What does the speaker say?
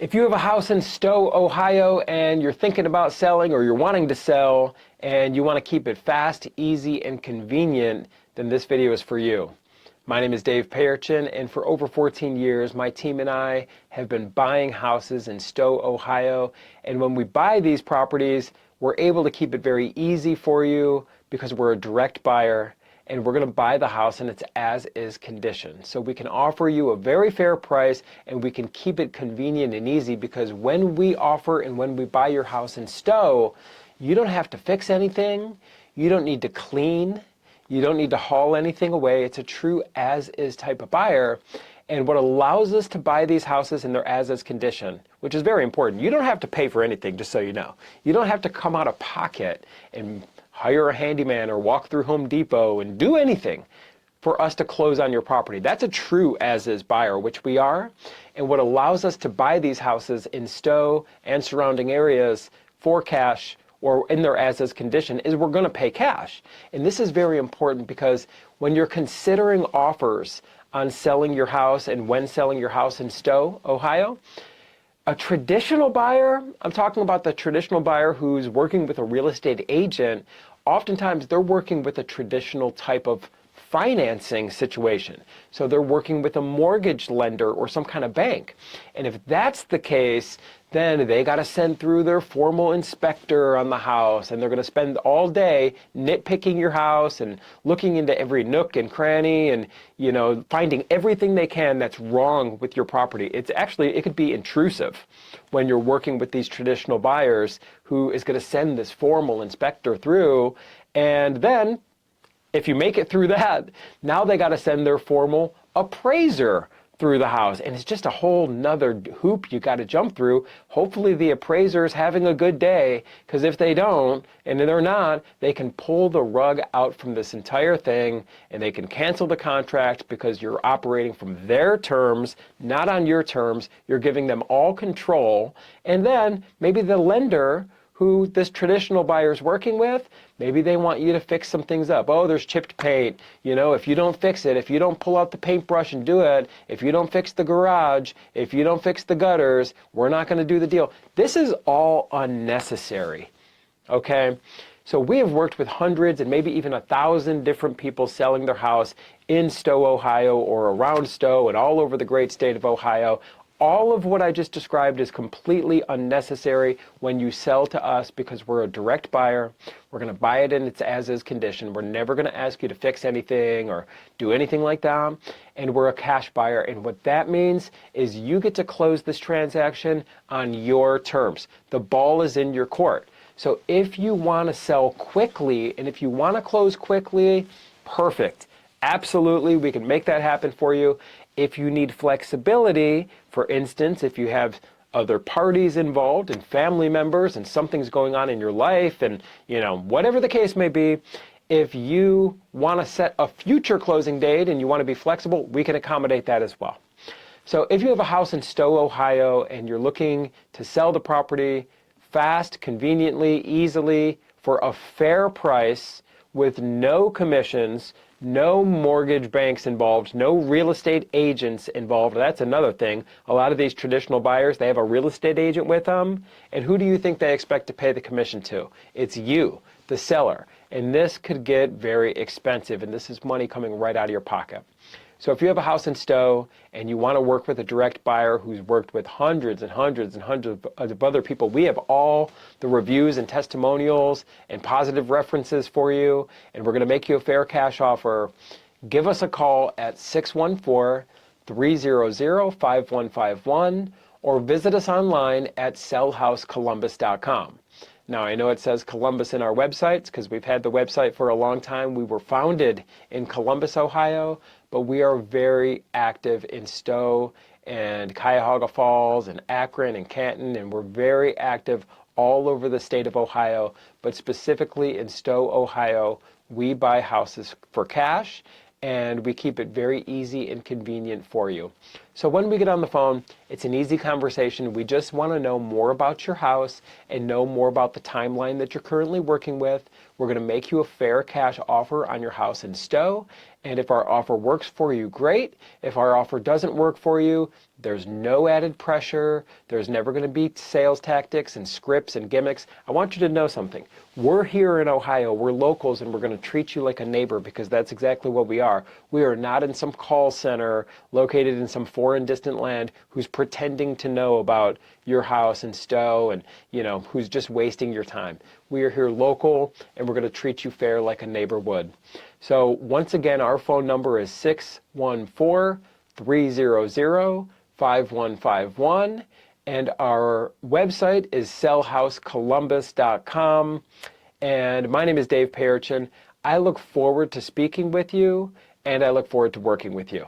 If you have a house in Stow, Ohio, and you're thinking about selling or you're wanting to sell and you want to keep it fast, easy, and convenient, then this video is for you. My name is Dave Payerchin, and for over 14 years, my team and I have been buying houses in Stow, Ohio. And when we buy these properties, we're able to keep it very easy for you because we're a direct buyer. And we're going to buy the house in its as-is condition. So we can offer you a very fair price and we can keep it convenient and easy, because when we offer and when we buy your house in Stow, you don't have to fix anything, you don't need to clean, you don't need to haul anything away. It's a true as-is type of buyer. And what allows us to buy these houses in their as-is condition, which is very important, you don't have to pay for anything, just so you know. You don't have to come out of pocket and hire a handyman or walk through Home Depot and do anything for us to close on your property. That's a true as-is buyer, which we are. And what allows us to buy these houses in Stow and surrounding areas for cash or in their as-is condition is we're going to pay cash. And this is very important because when you're considering offers on selling your house and when selling your house in Stow, Ohio, a traditional buyer, I'm talking about the traditional buyer who's working with a real estate agent, oftentimes they're working with a traditional type of financing situation. So they're working with a mortgage lender or some kind of bank. And if that's the case, then they got to send through their formal inspector on the house, and they're going to spend all day nitpicking your house and looking into every nook and cranny and, you know, finding everything they can that's wrong with your property. It's actually, it could be intrusive when you're working with these traditional buyers who is going to send this formal inspector through, and then if you make it through that, now they got to send their formal appraiser through the house. And it's just a whole nother hoop you got to jump through. Hopefully the appraiser is having a good day, because if they don't, and they're not, they can pull the rug out from this entire thing and they can cancel the contract because you're operating from their terms, not on your terms. You're giving them all control. And then maybe the lender who this traditional buyer is working with, maybe they want you to fix some things up. Oh, there's chipped paint. You know, if you don't fix it, if you don't pull out the paintbrush and do it, if you don't fix the garage, if you don't fix the gutters, we're not going to do the deal. This is all unnecessary, okay? So we have worked with hundreds and maybe even 1,000 different people selling their house in Stow, Ohio, or around Stow and all over the great state of Ohio. All of what I just described is completely unnecessary when you sell to us, because we're a direct buyer. We're going to buy it in its as-is condition. We're never going to ask you to fix anything or do anything like that. And we're a cash buyer. And what that means is you get to close this transaction on your terms. The ball is in your court. So if you want to sell quickly and if you want to close quickly, perfect. Absolutely, we can make that happen for you. If you need flexibility, for instance, if you have other parties involved and family members and something's going on in your life and, you know, whatever the case may be, if you want to set a future closing date and you want to be flexible, we can accommodate that as well. So if you have a house in Stow, Ohio, and you're looking to sell the property fast, conveniently, easily, for a fair price with no commissions, no mortgage banks involved, no real estate agents involved. That's another thing. A lot of these traditional buyers, they have a real estate agent with them. And who do you think they expect to pay the commission to? It's you, the seller. And this could get very expensive, and this is money coming right out of your pocket. So if you have a house in Stow and you want to work with a direct buyer who's worked with hundreds and hundreds and hundreds of other people, we have all the reviews and testimonials and positive references for you, and we're going to make you a fair cash offer. Give us a call at 614-300-5151 or visit us online at sellhousecolumbus.com. Now, I know it says Columbus in our websites because we've had the website for a long time. We were founded in Columbus, Ohio, but we are very active in Stow and Cuyahoga Falls and Akron and Canton, and we're very active all over the state of Ohio, but specifically in Stow, Ohio, we buy houses for cash, and we keep it very easy and convenient for you. So when we get on the phone, it's an easy conversation. We just want to know more about your house and know more about the timeline that you're currently working with. We're going to make you a fair cash offer on your house in Stow. And if our offer works for you, great. If our offer doesn't work for you, there's no added pressure. There's never going to be sales tactics and scripts and gimmicks. I want you to know something. We're here in Ohio. We're locals, and we're going to treat you like a neighbor, because that's exactly what we are. We are not in some call center located in some foreign distant land who's pretending to know about your house in Stow and, who's just wasting your time. We are here local, and we're going to treat you fair like a neighbor would. So once again, our phone number is 614-300-5151, and our website is sellhousecolumbus.com. And my name is Dave Perichin. I look forward to speaking with you, and I look forward to working with you.